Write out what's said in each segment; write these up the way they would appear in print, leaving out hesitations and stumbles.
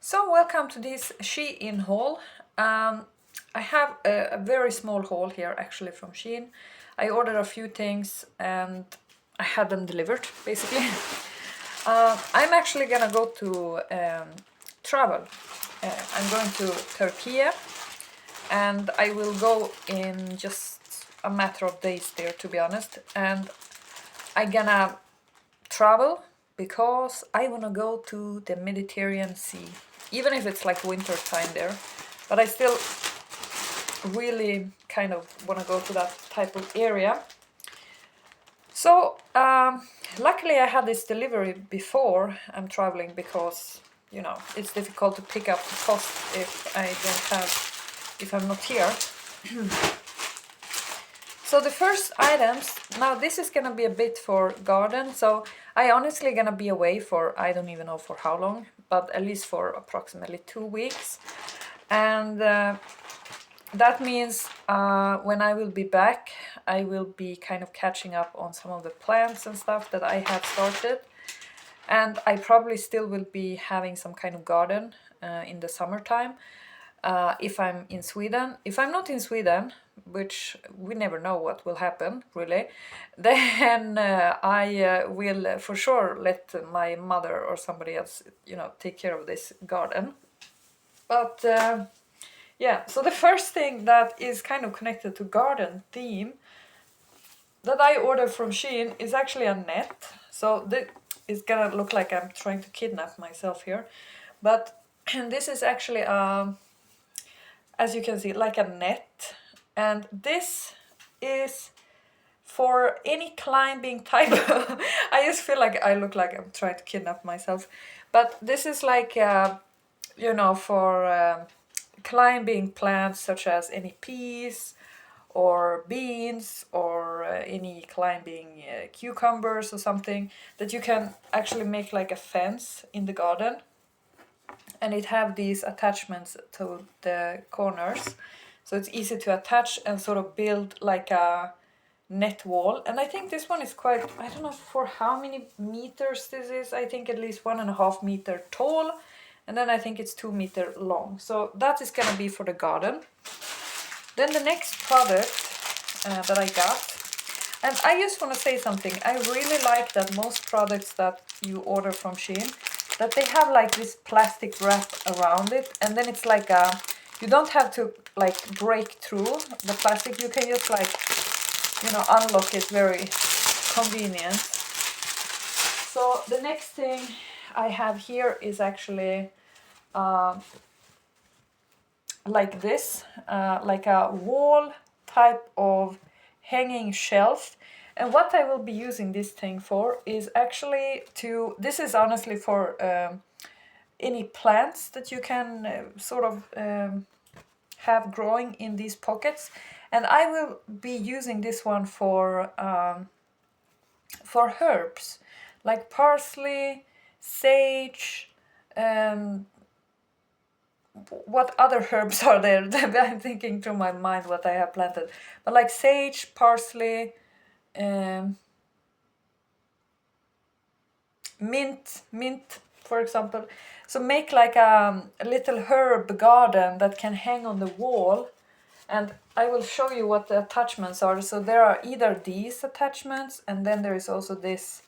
So welcome to this Shein haul. I have a very small haul here actually from Shein. I ordered a few things and I had them delivered basically. I'm actually gonna go to travel. I'm going to Turkey and I will go in just a matter of days there, to be honest. And I'm gonna travel because I want to go to the Mediterranean Sea, even if it's like winter time there. But I still really kind of want to go to that type of area. So luckily I had this delivery before I'm traveling because it's difficult to pick up the post if I'm not here. So the first items, now this is gonna be a bit for garden, so I honestly gonna be away for, I don't even know for how long, but at least for approximately 2 weeks. And that means when I will be back, I will be kind of catching up on some of the plants and stuff that I had started. And I probably still will be having some kind of garden in the summertime. If I'm in Sweden. If I'm not in Sweden, which we never know what will happen really, then I will for sure let my mother or somebody else, take care of this garden. But yeah, so the first thing that is kind of connected to garden theme that I ordered from Shein is actually a net. So it's gonna look like I'm trying to kidnap myself here, but this is actually as you can see, like a net. And this is for any climbing type. I just feel like I look like I'm trying to kidnap myself. But this is like, for climbing plants such as any peas or beans or any climbing cucumbers or something that you can actually make like a fence in the garden. And it have these attachments to the corners, so it's easy to attach and sort of build like a net wall. And I think this one is quite, I don't know for how many meters this is. I think at least 1.5 meter tall, and then I think it's 2 meter long. So that is gonna be for the garden. Then the next product that I got, and I just want to say something. I really like that most products that you order from Shein, that they have like this plastic wrap around it, and then it's like you don't have to like break through the plastic. You can just like, unlock it, very convenient. So the next thing I have here is actually like this, like a wall type of hanging shelf. And what I will be using this thing for is actually this is honestly for any plants that you can sort of have growing in these pockets. And I will be using this one for herbs, like parsley, sage, what other herbs are there? I'm thinking through my mind what I have planted. But like sage, parsley, mint, for example. So make like a little herb garden that can hang on the wall. And I will show you what the attachments are. So there are either these attachments, and then there is also this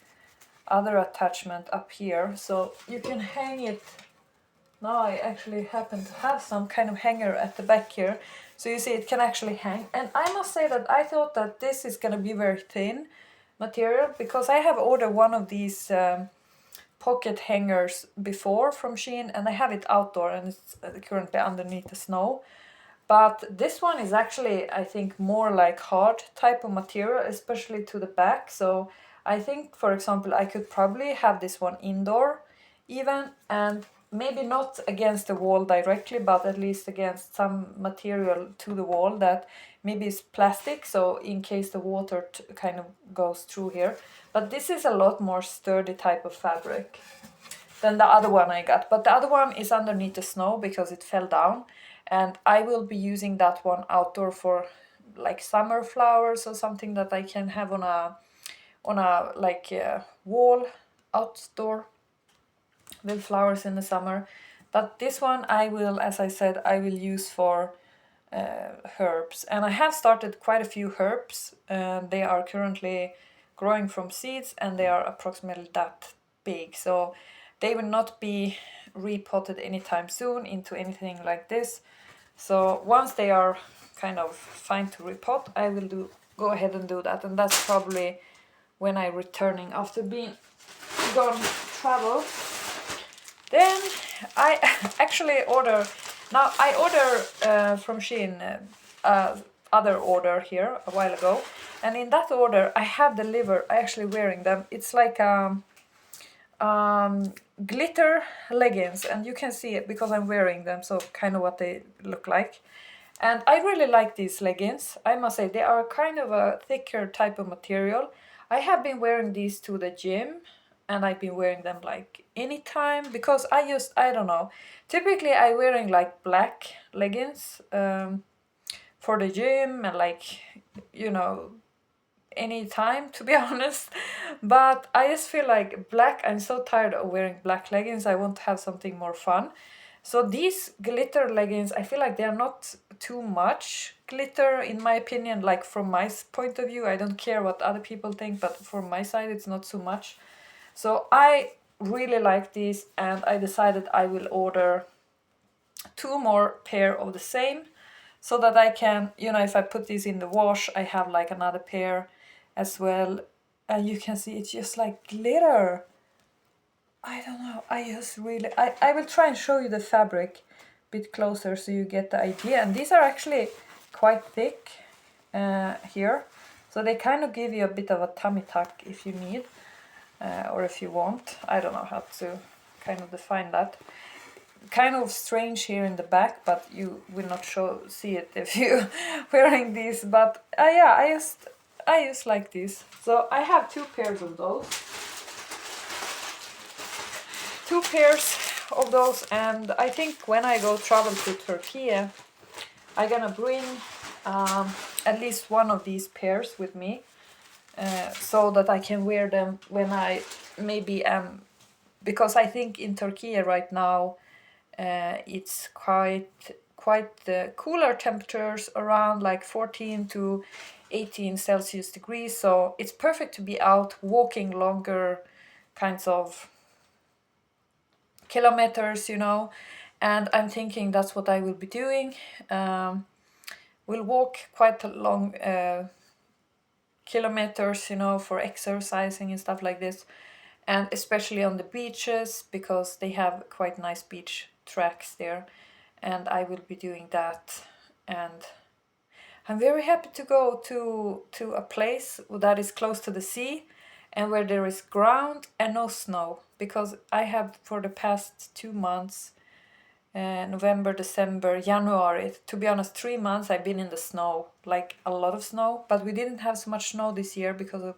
other attachment up here. So you can hang it. Now I actually happen to have some kind of hanger at the back here. So you see it can actually hang. And I must say that I thought that this is going to be very thin material, because I have ordered one of these pocket hangers before from Shein, and I have it outdoor and it's currently underneath the snow. But this one is actually, I think, more like hard type of material, especially to the back. So I think, for example, I could probably have this one indoor even, and maybe not against the wall directly, but at least against some material to the wall that maybe is plastic, so in case the water kind of goes through here. But this is a lot more sturdy type of fabric than the other one I got. But the other one is underneath the snow because it fell down, and I will be using that one outdoor for like summer flowers or something that I can have on a like wall outdoor with flowers in the summer. But this one I will, as I said, I will use for herbs. And I have started quite a few herbs. They are currently growing from seeds and they are approximately that big. So they will not be repotted anytime soon into anything like this. So once they are kind of fine to repot, I will go ahead and do that. And that's probably when I'm returning after being gone travel. Then I actually order, now I order from Shein other order here a while ago, and in that order I have delivered, I actually wearing them. It's like glitter leggings, and you can see it because I'm wearing them, so kind of what they look like. And I really like these leggings. I must say they are kind of a thicker type of material. I have been wearing these to the gym, and I've been wearing them like anytime because I don't know. Typically I wearing like black leggings for the gym and like, you know, anytime to be honest. But I just feel like black, I'm so tired of wearing black leggings. I want to have something more fun. So these glitter leggings, I feel like they're not too much glitter in my opinion, like from my point of view. I don't care what other people think, but from my side it's not so much. So I really like these, and I decided I will order 2 more pair of the same so that I can, you know, if I put these in the wash, I have like another pair as well. And you can see it's just like glitter. I don't know, I just really, I will try and show you the fabric a bit closer so you get the idea. And these are actually quite thick here. So they kind of give you a bit of a tummy tuck if you need. Or if you want, I don't know how to kind of define that. Kind of strange here in the back, but you will not see it if you wearing these. But yeah, I just like these. So I have 2 pairs of those. 2 pairs of those, and I think when I go travel to Turkey, I'm gonna bring at least one of these pairs with me. So that I can wear them when I maybe am, because I think in Turkey right now it's quite cooler temperatures, around like 14 to 18 Celsius degrees. So it's perfect to be out walking longer kinds of kilometers, you know. And I'm thinking that's what I will be doing. We'll walk quite a long kilometers, you know, for exercising and stuff like this, and especially on the beaches because they have quite nice beach tracks there, and I will be doing that. And I'm very happy to go to a place that is close to the sea and where there is ground and no snow, because I have for the past 2 months, November, December, January, to be honest, 3 months I've been in the snow, like a lot of snow. But we didn't have so much snow this year because of,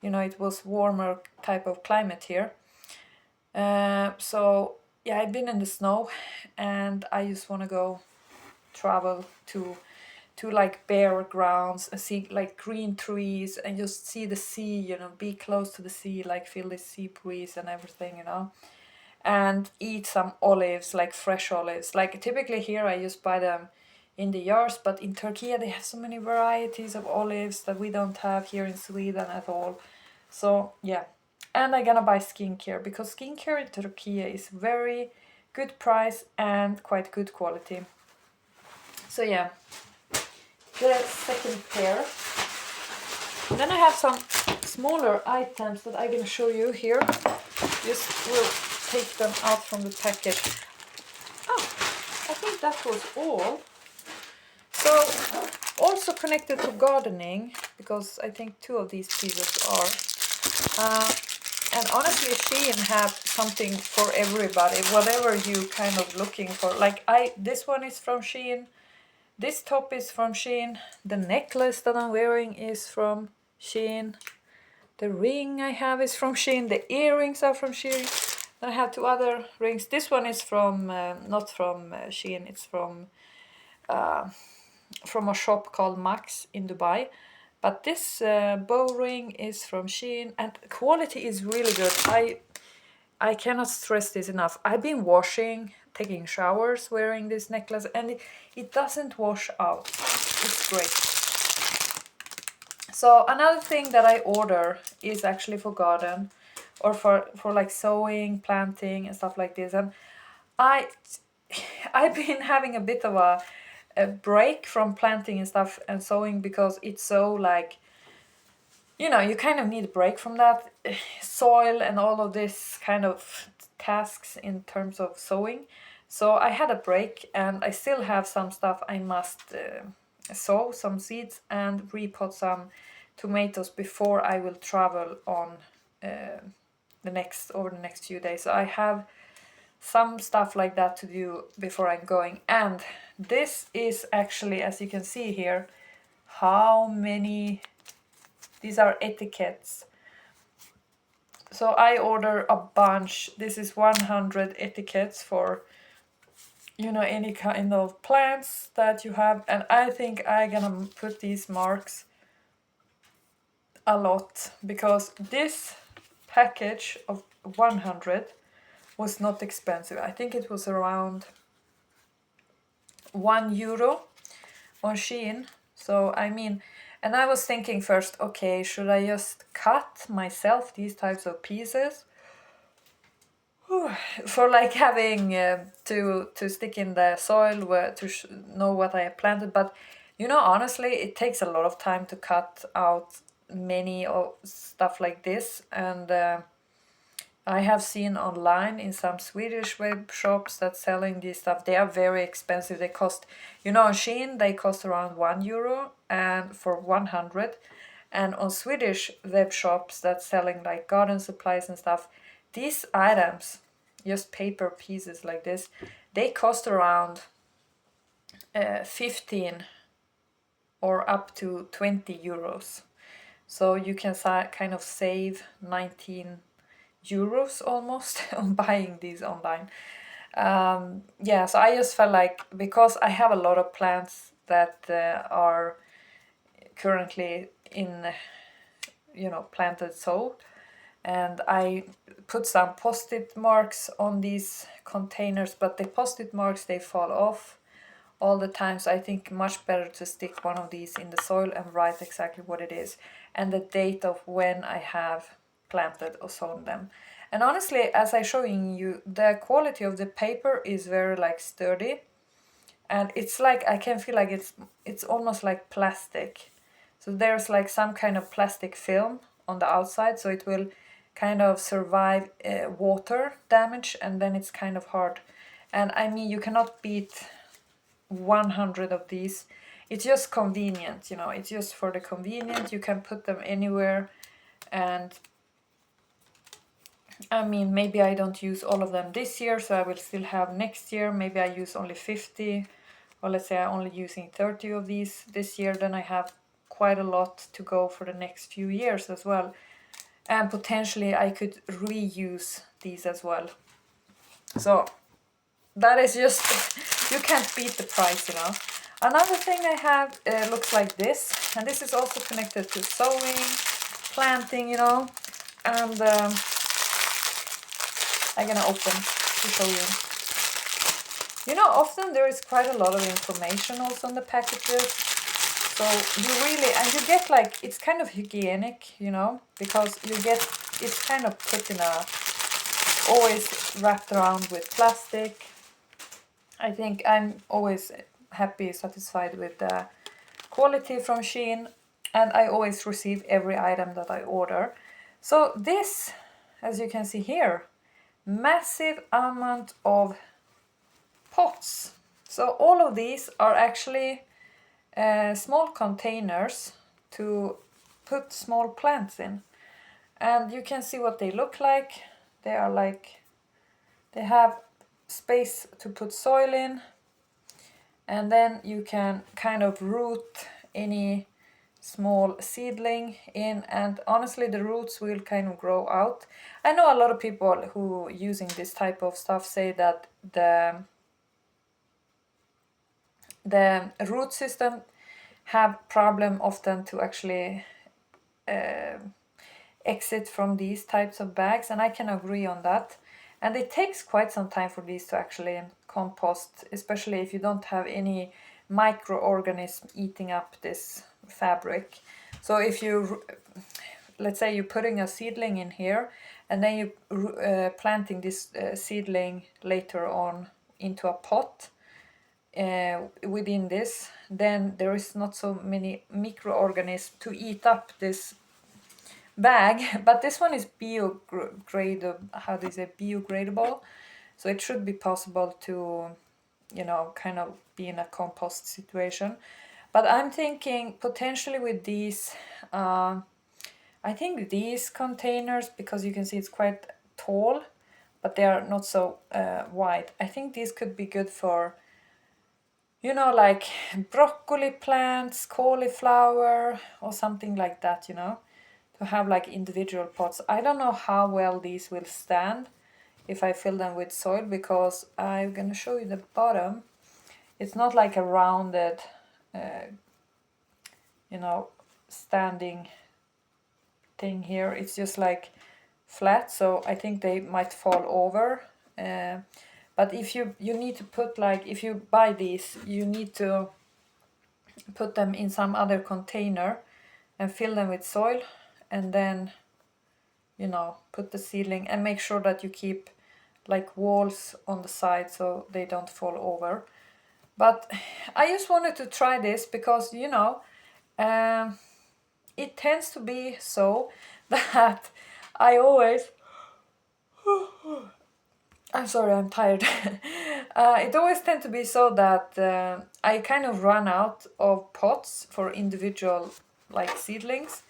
you know, it was warmer type of climate here. So yeah, I've been in the snow, and I just want to go travel to like bare grounds and see like green trees and just see the sea, you know, be close to the sea, like feel the sea breeze and everything, you know. And eat some olives, like fresh olives. Like typically here I just buy them in the yards, but in Turkey they have so many varieties of olives that we don't have here in Sweden at all. So yeah, and I'm gonna buy skincare because skincare in Turkey is very good price and quite good quality. So yeah, the second pair. Then I have some smaller items that I'm gonna show you here. Just will take them out from the package. Oh, I think that was all. So also connected to gardening, because I think 2 of these pieces are. And honestly, Shein have something for everybody, whatever you kind of looking for. Like this one is from Shein. This top is from Shein. The necklace that I'm wearing is from Shein. The ring I have is from Shein. The earrings are from Shein. Then I have 2 other rings. This one is from, not from Shein. It's from a shop called Max in Dubai. But this bow ring is from Shein, and quality is really good. I cannot stress this enough. I've been washing, taking showers, wearing this necklace, and it doesn't wash out. It's great. So another thing that I order is actually for garden, or for like sowing, planting, and stuff like this. And I've been having a bit of a break from planting and stuff and sowing because it's so like, you know, you kind of need a break from that soil and all of this kind of tasks in terms of sowing. So I had a break, and I still have some stuff I must sow some seeds and repot some tomatoes before I will travel on over the next few days. So I have some stuff like that to do before I'm going. And this is actually, as you can see here, how many, these are etiquettes. So I order a bunch. This is 100 etiquettes for, you know, any kind of plants that you have. And I think I'm gonna put these marks a lot, because this package of 100 was not expensive. I think it was around €1 on Shein. So I mean, and I was thinking first, okay, should I just cut myself these types of pieces for like having to stick in the soil to know what I have planted? But you know, honestly, it takes a lot of time to cut out many of stuff like this. And I have seen online in some Swedish web shops that selling this stuff. They are very expensive. They cost, you know, on Shein they cost around €1 and for 100. And on Swedish web shops that selling like garden supplies and stuff, these items, just paper pieces like this, they cost around 15 or up to €20. So you can kind of save 19 euros almost on buying these online. Yeah, so I just felt like, because I have a lot of plants that are currently in, you know, planted sold, and I put some post-it marks on these containers, but the post-it marks, they fall off all the time. So I think much better to stick one of these in the soil and write exactly what it is and the date of when I have planted or sown them. And honestly, as I'm showing you, the quality of the paper is very like sturdy, and it's like I can feel like it's almost like plastic. So there's like some kind of plastic film on the outside, so it will kind of survive water damage, and then it's kind of hard. And I mean, you cannot beat 100 of these. It's just convenient, you know, it's just for the convenient. You can put them anywhere. And I mean, maybe I don't use all of them this year, so I will still have next year. Maybe I use only 50, or let's say I'm only using 30 of these this year. Then I have quite a lot to go for the next few years as well. And potentially I could reuse these as well. So that is just, you can't beat the price, you know. Another thing I have looks like this, and this is also connected to sowing, planting, you know. And I'm gonna open to show you. You know, often there is quite a lot of information also on the packages. So you really, and you get like, it's kind of hygienic, you know, because you get, it's kind of put in a, always wrapped around with plastic. I think I'm always happy, satisfied with the quality from Shein, and I always receive every item that I order. So this, as you can see here, massive amount of pots. So all of these are actually small containers to put small plants in. And you can see what they look like. They are like, they have space to put soil in, and then you can kind of root any small seedling in, and honestly the roots will kind of grow out. I know a lot of people who using this type of stuff say that the root system have problem often to actually exit from these types of bags, and I can agree on that. And it takes quite some time for these to actually compost, especially if you don't have any microorganism eating up this fabric. So if you, let's say you're putting a seedling in here, and then you planting this seedling later on into a pot within this, then there is not so many microorganisms to eat up this bag. But this one is biodegradable, how do you say, biodegradable, so it should be possible to, you know, kind of be in a compost situation. But I'm thinking potentially with these, I think these containers, because you can see it's quite tall, but they are not so wide. I think these could be good for, you know, like broccoli plants, cauliflower, or something like that, you know, to have like individual pots. I don't know how well these will stand if I fill them with soil, because I'm gonna show you the bottom. It's not like a rounded, you know, standing thing here. It's just like flat, so I think they might fall over. But if you need to put, like, if you buy these, you need to put them in some other container and fill them with soil, and then, you know, put the seedling and make sure that you keep like walls on the side so they don't fall over. But I just wanted to try this because, you know, it tends to be so that I always, I'm sorry, I'm tired. It always tends to be so that I kind of run out of pots for individual like seedlings.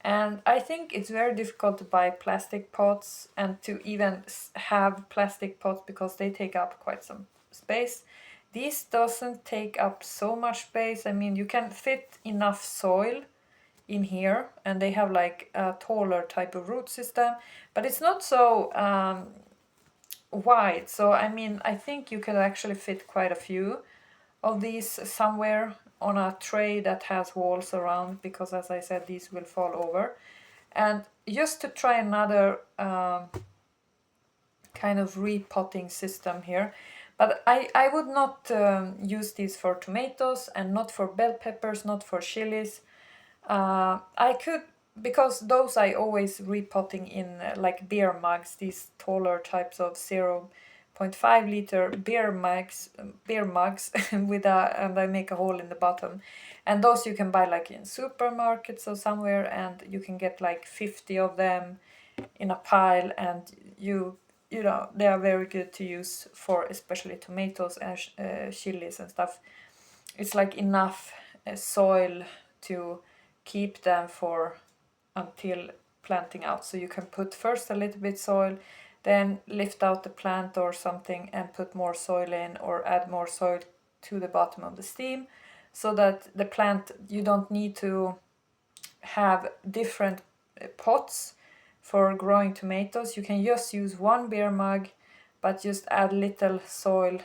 And I think it's very difficult to buy plastic pots and to even have plastic pots because they take up quite some space. This doesn't take up so much space. I mean, you can fit enough soil in here, and they have like a taller type of root system, but it's not so wide. So I mean, I think you could actually fit quite a few of these somewhere on a tray that has walls around, because as I said, these will fall over. And just to try another kind of repotting system here, but I would not use these for tomatoes, and not for bell peppers, not for chilies. I could, because those I always repotting in like beer mugs, these taller types of 0.5 liter beer mugs with and I make a hole in the bottom, and those you can buy like in supermarkets or somewhere, and you can get like 50 of them in a pile, and you know, they are very good to use for especially tomatoes and chilies and stuff. It's like enough soil to keep them for until planting out. So you can put first a little bit soil, then lift out the plant or something and put more soil in, or add more soil to the bottom of the stem, so that the plant, you don't need to have different pots for growing tomatoes. You can just use one beer mug, but just add little soil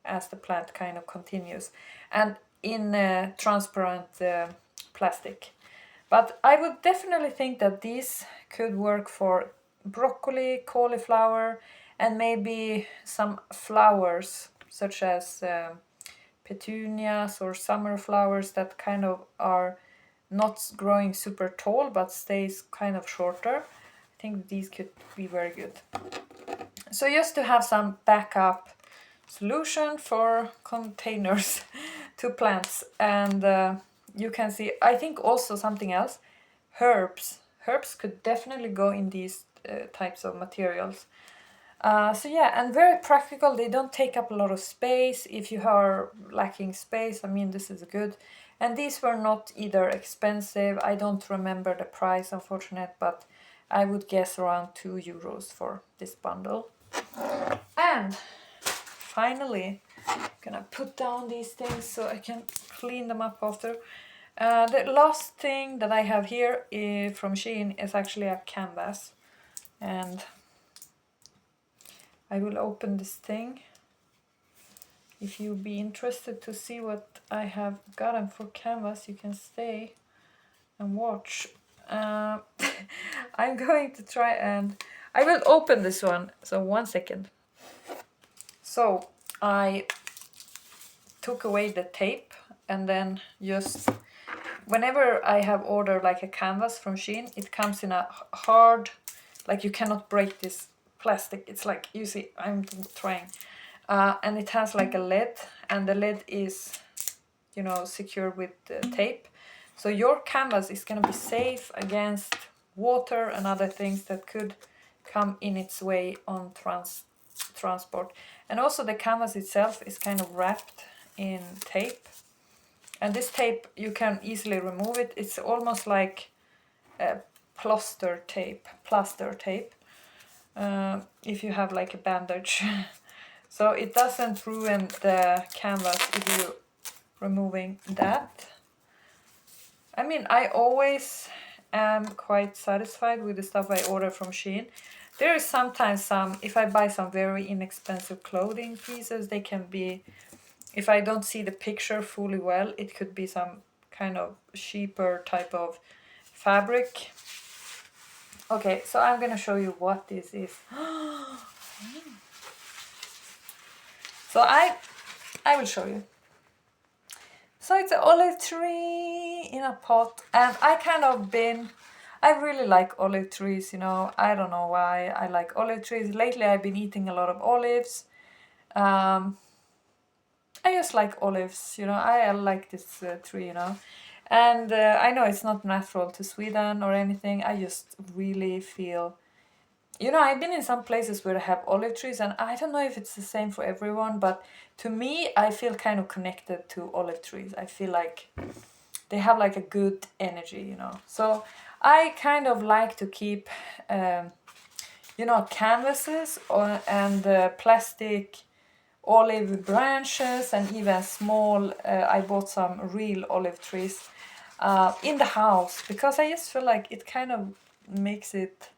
as the plant kind of continues, and in transparent plastic. But I would definitely think that these could work for broccoli, cauliflower, and maybe some flowers such as petunias or summer flowers that kind of are not growing super tall but stays kind of shorter. I think these could be very good. So just to have some backup solution for containers to plants. And you can see, I think also something else, herbs could definitely go in these types of materials. So yeah, and very practical. They don't take up a lot of space. If you are lacking space, I mean, this is good. And these were not either expensive. I don't remember the price, unfortunately, but I would guess around €2 for this bundle. And finally, I'm gonna put down these things so I can clean them up after. The last thing that I have here from Shein is actually a canvas, and I will open this thing. If you be interested to see what I have gotten for canvas, you can stay and watch. I'm going to try and I will open this one. So 1 second. So I took away the tape and then just whenever I have ordered like a canvas from Shein, it comes in a hard, like you cannot break this plastic. It's like, you see, I'm trying. And it has like a lid, and the lid is, you know, secured with tape. So your canvas is going to be safe against water and other things that could come in its way on transport. And also the canvas itself is kind of wrapped in tape. And this tape, you can easily remove it. It's almost like plaster tape, if you have like a bandage. So it doesn't ruin the canvas if you're removing that. I mean, I always am quite satisfied with the stuff I order from Shein. There is sometimes some, if I buy some very inexpensive clothing pieces, they can be, if I don't see the picture fully well, it could be some kind of cheaper type of fabric. Okay, so I'm gonna show you what this is. So I will show you. So it's an olive tree in a pot, and I really like olive trees, you know. I don't know why I like olive trees. Lately I've been eating a lot of olives. I just like olives, you know. I like this tree, you know. And I know it's not natural to Sweden or anything. I just really feel, you know, I've been in some places where they have olive trees, and I don't know if it's the same for everyone, but to me, I feel kind of connected to olive trees. I feel like they have like a good energy, you know. So I kind of like to keep, you know, canvases and plastic olive branches, and even small, I bought some real olive trees in the house, because I just feel like it kind of makes it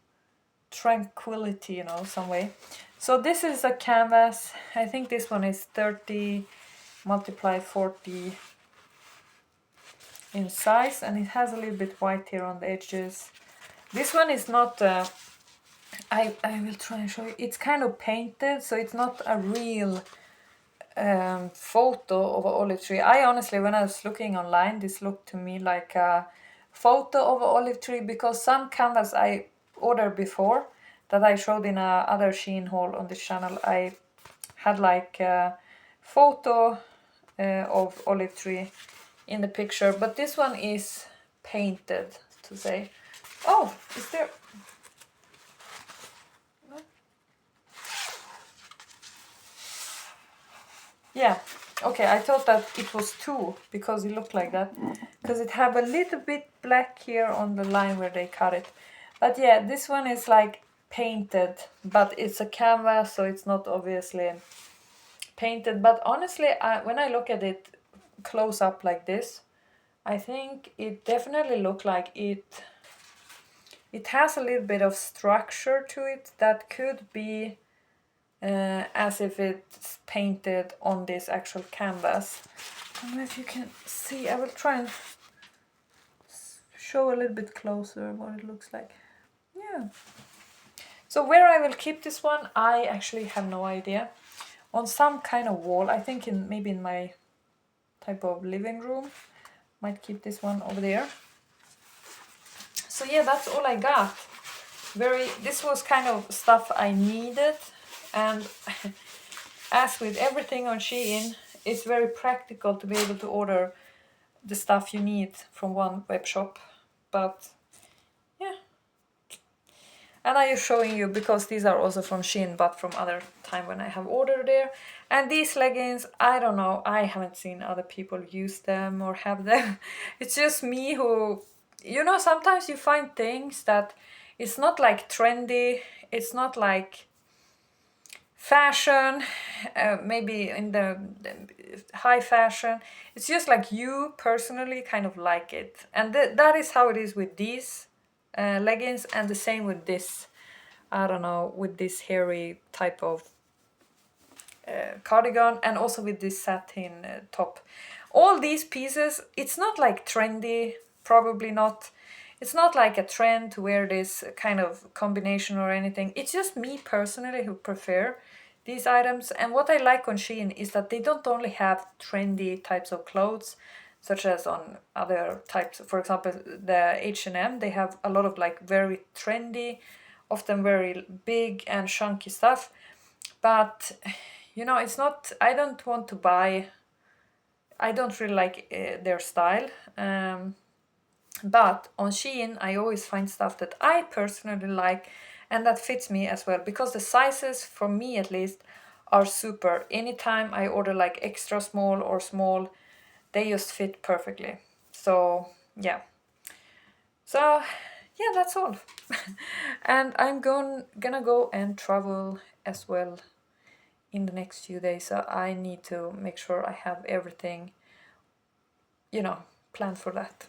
tranquility, you know, some way. So this is a canvas. I think this one is 30 multiplied 40 in size, and it has a little bit white here on the edges. This one is not I will try and show you. It's kind of painted, so it's not a real photo of an olive tree. I honestly, when I was looking online, this looked to me like a photo of an olive tree, because some canvas I ordered before that I showed in a other Shein haul on this channel, I had like a photo of olive tree in the picture, but this one is painted, to say. Oh, is there? Yeah, okay, I thought that it was two because it looked like that, because it have a little bit black here on the line where they cut it. But yeah, this one is like painted, but it's a canvas, so it's not obviously painted. But honestly, when I look at it close up like this, I think it definitely look like it has a little bit of structure to it that could be as if it's painted on this actual canvas. I don't know if you can see. I will try and show a little bit closer what it looks like. Yeah. So where I will keep this one, I actually have no idea. On some kind of wall, I think maybe in my type of living room. Might keep this one over there. So yeah, that's all I got. This was kind of stuff I needed, and as with everything on Shein, it's very practical to be able to order the stuff you need from one web shop. But yeah, and I am showing you because these are also from Shein, but from other time when I have ordered there. And these leggings, I don't know, I haven't seen other people use them or have them. It's just me who, you know, sometimes you find things that it's not like trendy, it's not like fashion, maybe in the high fashion. It's just like you personally kind of like it. And that is how it is with these leggings, and the same with this, I don't know, with this hairy type of cardigan, and also with this satin top. All these pieces, it's not like trendy, probably not. it's not like a trend to wear this kind of combination or anything. It's just me personally who prefer these items. And what I like on Shein is that they don't only have trendy types of clothes, such as on other types. For example, the H&M, they have a lot of like very trendy, often very big and chunky stuff. But you know, it's not. I don't want to buy. I don't really like their style. But on Shein, I always find stuff that I personally like and that fits me as well, because the sizes, for me at least, are super. Anytime I order like extra small or small, they just fit perfectly. So, yeah. So, yeah, that's all. And I'm gonna go and travel as well in the next few days. So I need to make sure I have everything, you know, planned for that.